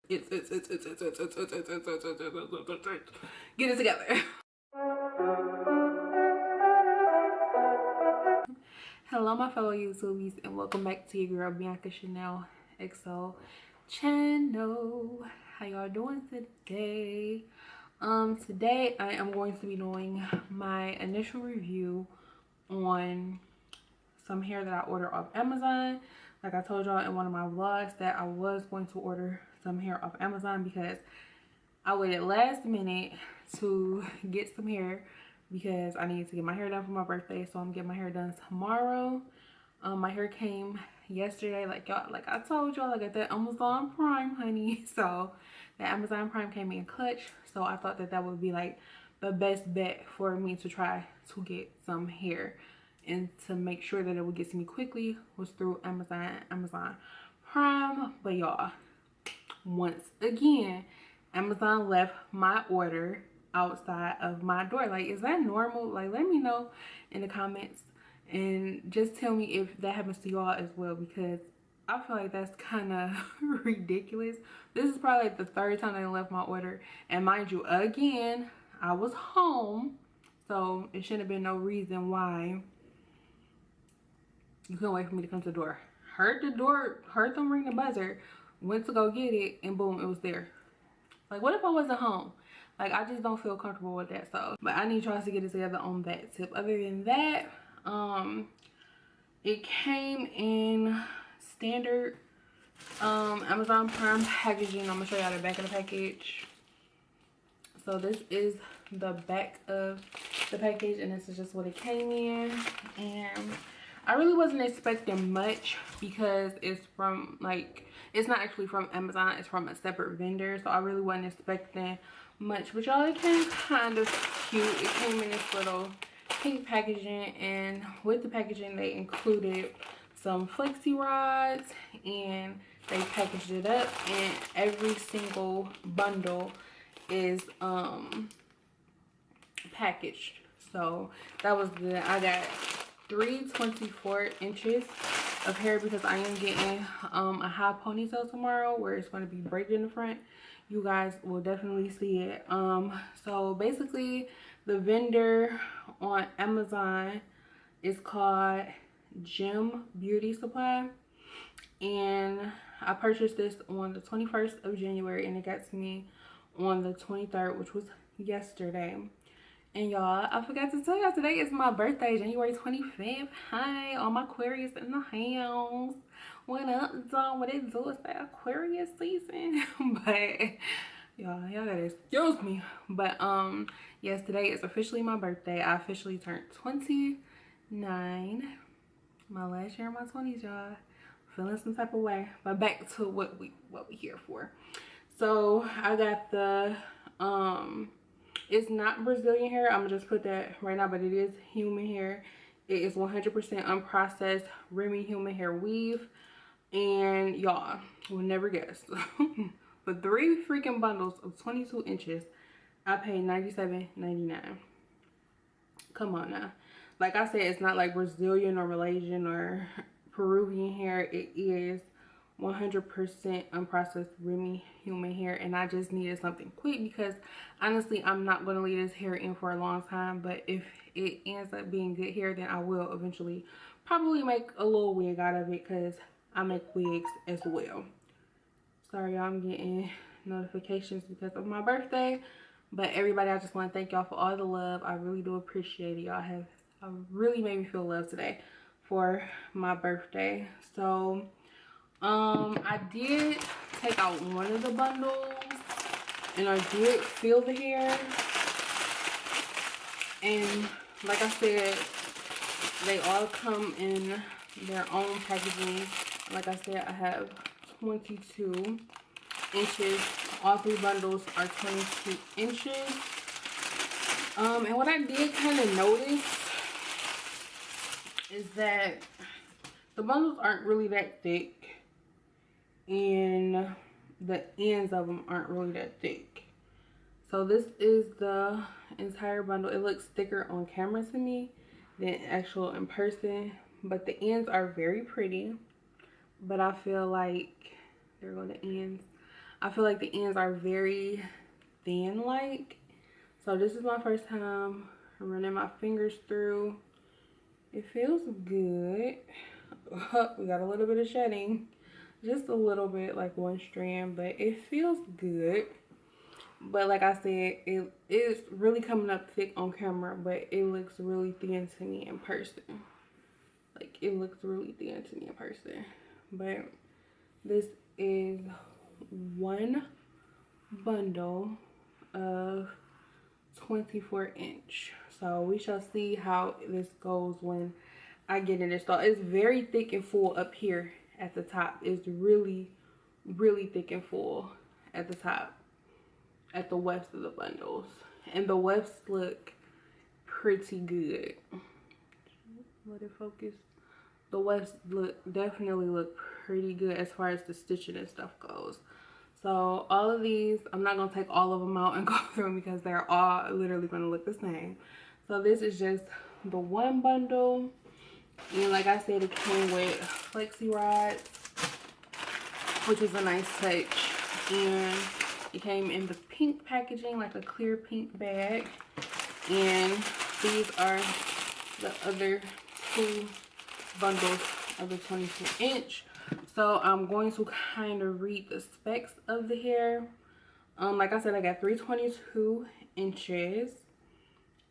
Get it together. Hello my fellow YouTubies and welcome back to your girl Bianca Chanel XO channel. How y'all doing today? Today I am going to be doing my initial review on some hair that I ordered off Amazon. Like I told y'all in one of my vlogs that I was going to order some hair off Amazon because I waited last minute to get some hair because I needed to get my hair done for my birthday. So I'm getting my hair done tomorrow. My hair came yesterday, like I told y'all, I got that Amazon Prime, honey. So that Amazon Prime came in clutch. So I thought that that would be like the best bet for me to try to get some hair and to make sure that it would get to me quickly was through Amazon Prime. But y'all, once again, Amazon left my order outside of my door. Like, is that normal? Like, let me know in the comments and just tell me if that happens to y'all as well, because I feel like that's kind of ridiculous. This is probably like the third time they left my order, and mind you, again, I was home, so it shouldn't have been no reason why you couldn't wait for me to come to the door. Heard the door, heard them ring the buzzer, went to go get it, and boom, it was there. Like, what if I wasn't home? Like, I just don't feel comfortable with that. So, but I need y'all to get it together on that tip. Other than that, it came in standard Amazon Prime packaging. I'm gonna show y'all the back of the package. So this is the back of the package, and this is just what it came in. And I really wasn't expecting much because it's from, like, it's not actually from Amazon, it's from a separate vendor. So I really wasn't expecting much, but y'all, it came kind of cute. It came in this little pink packaging, and with the packaging they included some flexi rods, and they packaged it up, and every single bundle is packaged. So that was good. I got 324 inches of hair because I am getting a high ponytail tomorrow where it's going to be braided in the front. You guys will definitely see it. So basically the vendor on Amazon is called Gem Beauty Supply, and I purchased this on the 21st of January and it got to me on the 23rd, which was yesterday. And y'all, I forgot to tell y'all, today is my birthday, January 25th. Hi, all my Aquarius in the house. What up, dog? What it do? It's that Aquarius season. But y'all gotta excuse me. But yes, today is officially my birthday. I officially turned 29. My last year in my 20s, y'all. Feeling some type of way. But back to what we here for. So I got the it's not Brazilian hair. I'm gonna just put that right now, but it is human hair. It is 100% unprocessed Remy human hair weave, and y'all will never guess. For 3 freaking bundles of 22 inches, I paid $97.99. Come on now. Like I said, it's not like Brazilian or Malaysian or Peruvian hair. It is 100% unprocessed Remy human hair, and I just needed something quick because honestly I'm not going to leave this hair in for a long time. But if it ends up being good hair, then I will eventually probably make a little wig out of it because I make wigs as well. Sorry y'all, I'm getting notifications because of my birthday, but everybody, I just want to thank y'all for all the love. I really do appreciate it. Y'all have really made me feel love today for my birthday. So I did take out one of the bundles and I did feel the hair, and like I said, they all come in their own packaging. Like I said, I have 22 inches. All 3 bundles are 22 inches. And what I did kind of notice is that the bundles aren't really that thick, and the ends of them aren't really that thick. So this is the entire bundle. It looks thicker on camera to me than actual in person, but the ends are very pretty. But I feel like, there go the ends, I feel like the ends are very thin like. So this is my first time running my fingers through. It feels good. We got a little bit of shedding, just a little bit, like one strand, but it feels good. But like I said, it is really coming up thick on camera, but it looks really thin to me in person. Like, it looks really thin to me in person. But this is one bundle of 24-inch. So we shall see how this goes when I get it installed. It's very thick and full up here at the top. It's really, really thick and full at the top, at the wefts of the bundles. And the wefts look pretty good. Let it focus. The wefts definitely look pretty good as far as the stitching and stuff goes. So all of these, I'm not gonna take all of them out and go through them because they're all literally gonna look the same. So this is just the one bundle. And like I said, it came with flexi rods, which was a nice touch. And it came in the pink packaging, like a clear pink bag. And these are the other two bundles of the 22-inch. So I'm going to kind of read the specs of the hair. Like I said, I got 322 inches,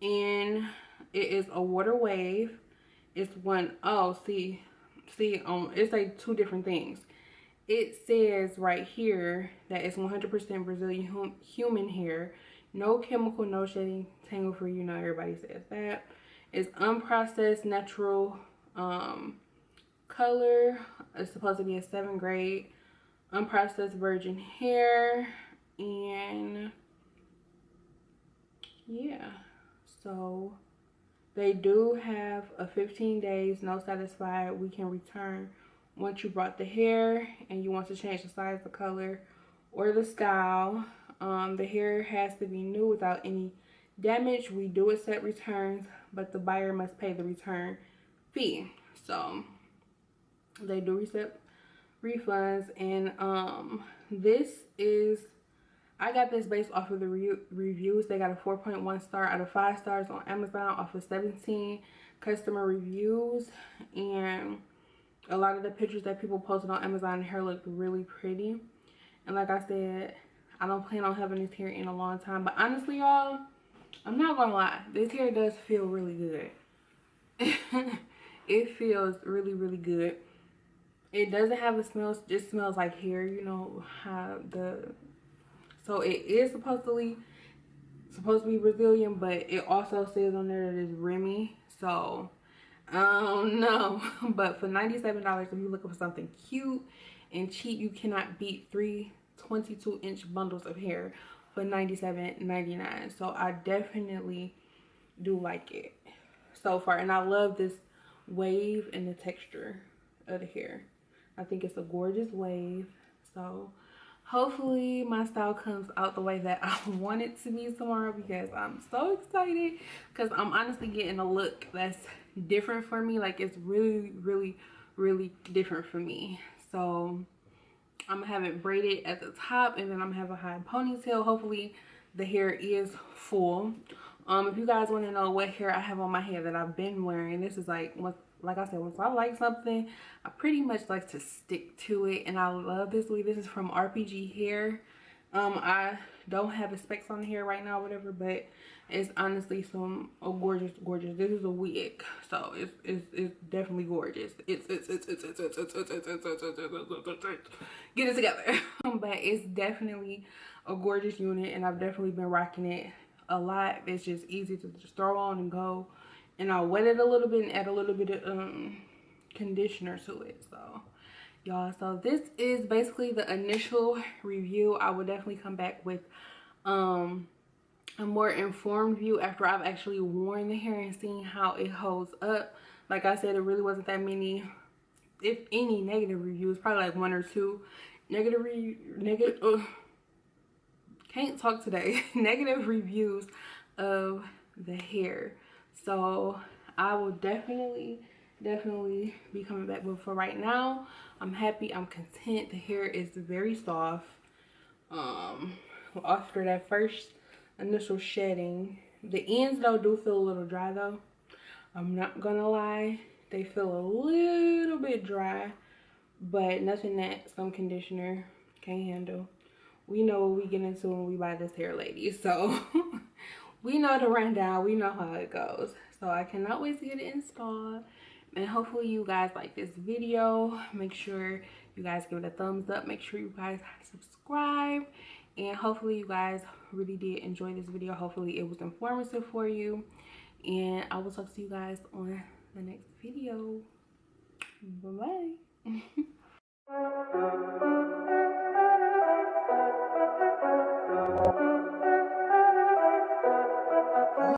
and it is a water wave. It's it's like two different things. It says right here that it's 100% Brazilian human hair, no chemical, no shedding, tangle free. You know, everybody says that. It's unprocessed natural color. It's supposed to be a 7th grade unprocessed virgin hair. And yeah, so they do have a 15 days no satisfied. We can return once you brought the hair and you want to change the size, the color, or the style. The hair has to be new without any damage. We do accept returns, but the buyer must pay the return fee. So they do accept refunds. And this is, I got this based off of the reviews. They got a 4.1 star out of 5 stars on Amazon off of 17 customer reviews. And a lot of the pictures that people posted on Amazon, hair looked really pretty. And like I said, I don't plan on having this hair in a long time. But honestly, y'all, I'm not gonna lie, this hair does feel really good. It feels really, really good. It doesn't have a smell, it just smells like hair. You know how so it is supposed to be Brazilian, but it also says on there that it's Remy. So I don't know. But for $97, if you're looking for something cute and cheap, you cannot beat 3 22-inch bundles of hair for $97.99. So I definitely do like it so far, and I love this wave and the texture of the hair. I think it's a gorgeous wave. So hopefully my style comes out the way that I want it to be tomorrow, because I'm so excited, because I'm honestly getting a look that's different for me. Like, it's really, really, really different for me. So I'm gonna have it braided at the top, and then I'm gonna have a high ponytail. Hopefully the hair is full. If you guys want to know what hair I have on my head that I've been wearing, this is like I said, once I like something, I pretty much like to stick to it. And I love this wig. This is from RPG Hair. I don't have the specs on the hair right now, whatever, but it's honestly gorgeous. This is a wig, so it's definitely gorgeous. It's get it together. But it's definitely a gorgeous unit, and I've definitely been rocking it a lot. It's just easy to just throw on and go. And I'll wet it a little bit and add a little bit of conditioner to it. So y'all, so this is basically the initial review. I will definitely come back with a more informed view after I've actually worn the hair and seen how it holds up. Like I said, it really wasn't that many, if any, negative reviews. Probably like 1 or 2 can't talk today. Negative reviews of the hair. So I will definitely be coming back. But for right now, I'm happy, I'm content. The hair is very soft. After that first initial shedding. The ends though do feel a little dry though. I'm not gonna lie, they feel a little bit dry, but nothing that some conditioner can't handle. We know what we get into when we buy this hair, ladies, so we know the rundown, we know how it goes. So I cannot wait to get it installed, and hopefully you guys like this video. Make sure you guys give it a thumbs up, make sure you guys subscribe, and hopefully you guys really did enjoy this video. Hopefully it was informative for you, and I will talk to you guys on the next video. Bye bye.